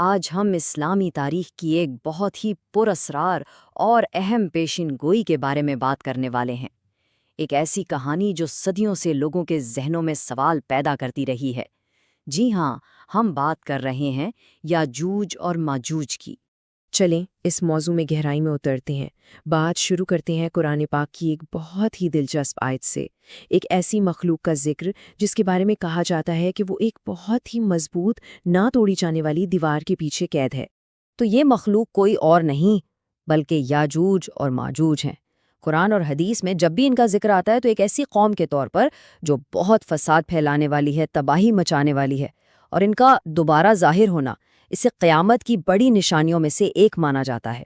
آج ہم اسلامی تاریخ کی ایک بہت ہی پراسرار اور اہم پیشین گوئی کے بارے میں بات کرنے والے ہیں۔ ایک ایسی کہانی جو صدیوں سے لوگوں کے ذہنوں میں سوال پیدا کرتی رہی ہے۔ جی ہاں، ہم بات کر رہے ہیں یاجوج اور ماجوج کی۔ چلیں اس موضوع میں گہرائی میں اترتے ہیں۔ بات شروع کرتے ہیں قرآن پاک کی ایک بہت ہی دلچسپ آیت سے، ایک ایسی مخلوق کا ذکر جس کے بارے میں کہا جاتا ہے کہ وہ ایک بہت ہی مضبوط نہ توڑی جانے والی دیوار کے پیچھے قید ہے۔ تو یہ مخلوق کوئی اور نہیں بلکہ یاجوج اور ماجوج ہیں۔ قرآن اور حدیث میں جب بھی ان کا ذکر آتا ہے تو ایک ایسی قوم کے طور پر جو بہت فساد پھیلانے والی ہے، تباہی مچانے والی ہے، اور ان کا دوبارہ ظاہر ہونا اسے قیامت کی بڑی نشانیوں میں سے ایک مانا جاتا ہے۔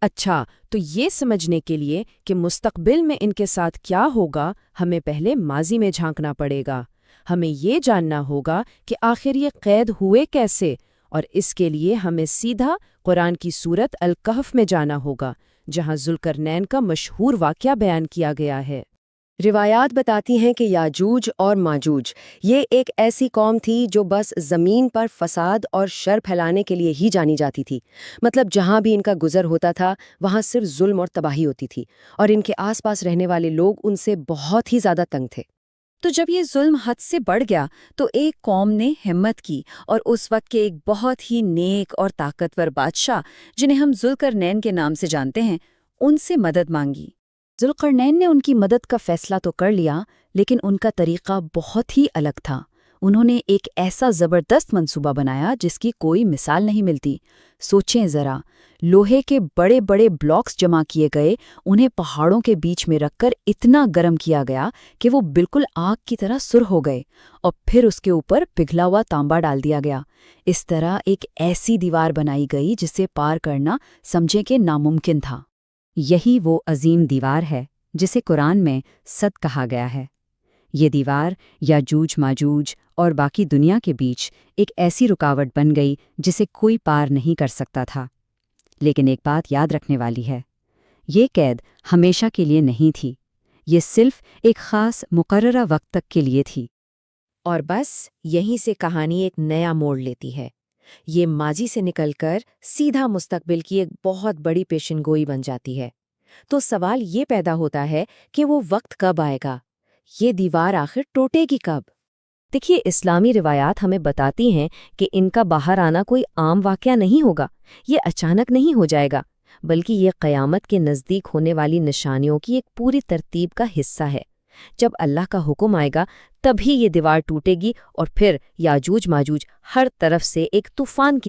اچھا، تو یہ سمجھنے کے لیے کہ مستقبل میں ان کے ساتھ کیا ہوگا، ہمیں پہلے ماضی میں جھانکنا پڑے گا۔ ہمیں یہ جاننا ہوگا کہ آخر یہ قید ہوئے کیسے، اور اس کے لیے ہمیں سیدھا قرآن کی سورت الکہف میں جانا ہوگا، جہاں ذوالقرنین کا مشہور واقعہ بیان کیا گیا ہے۔ روایات بتاتی ہیں کہ یاجوج اور ماجوج یہ ایک ایسی قوم تھی جو بس زمین پر فساد اور شر پھیلانے کے لیے ہی جانی جاتی تھی۔ مطلب جہاں بھی ان کا گزر ہوتا تھا وہاں صرف ظلم اور تباہی ہوتی تھی، اور ان کے آس پاس رہنے والے لوگ ان سے بہت ہی زیادہ تنگ تھے۔ تو جب یہ ظلم حد سے بڑھ گیا تو ایک قوم نے ہمت کی اور اس وقت کے ایک بہت ہی نیک اور طاقتور بادشاہ، جنہیں ہم ذوالقرنین کے نام سے جانتے ہیں، ان سے مدد مانگی۔ ذوالقرنین نے ان کی مدد کا فیصلہ تو کر لیا، لیکن ان کا طریقہ بہت ہی الگ تھا۔ انہوں نے ایک ایسا زبردست منصوبہ بنایا جس کی کوئی مثال نہیں ملتی۔ سوچیں ذرا، لوہے کے بڑے بڑے بلاکس جمع کیے گئے، انہیں پہاڑوں کے بیچ میں رکھ کر اتنا گرم کیا گیا کہ وہ بالکل آگ کی طرح سرخ ہو گئے، اور پھر اس کے اوپر پگھلا ہوا تانبا ڈال دیا گیا۔ اس طرح ایک ایسی دیوار بنائی گئی جسے پار کرنا سمجھیں کہ ناممکن تھا۔ یہی وہ عظیم دیوار ہے جسے قرآن میں صد کہا گیا ہے۔ یہ دیوار یاجوج ماجوج اور باقی دنیا کے بیچ ایک ایسی رکاوٹ بن گئی جسے کوئی پار نہیں کر سکتا تھا۔ لیکن ایک بات یاد رکھنے والی ہے، یہ قید ہمیشہ کے لیے نہیں تھی، یہ صرف ایک خاص مقررہ وقت تک کے لیے تھی۔ اور بس یہیں سے کہانی ایک نیا موڑ لیتی ہے۔ یہ ماضی سے نکل کر سیدھا مستقبل کی ایک بہت بڑی پیشن گوئی بن جاتی ہے۔ تو سوال یہ پیدا ہوتا ہے کہ وہ وقت کب آئے گا؟ یہ دیوار آخر ٹوٹے گی کب؟ دیکھیے، اسلامی روایات ہمیں بتاتی ہیں کہ ان کا باہر آنا کوئی عام واقعہ نہیں ہوگا، یہ اچانک نہیں ہو جائے گا، بلکہ یہ قیامت کے نزدیک ہونے والی نشانیوں کی ایک پوری ترتیب کا حصہ ہے۔ جب اللہ کا حکم آئے گا تبھی یہ دیوار ٹوٹے گی، اور پھر یاجوج ماجوج ہر طرف سے ایک طوفان کی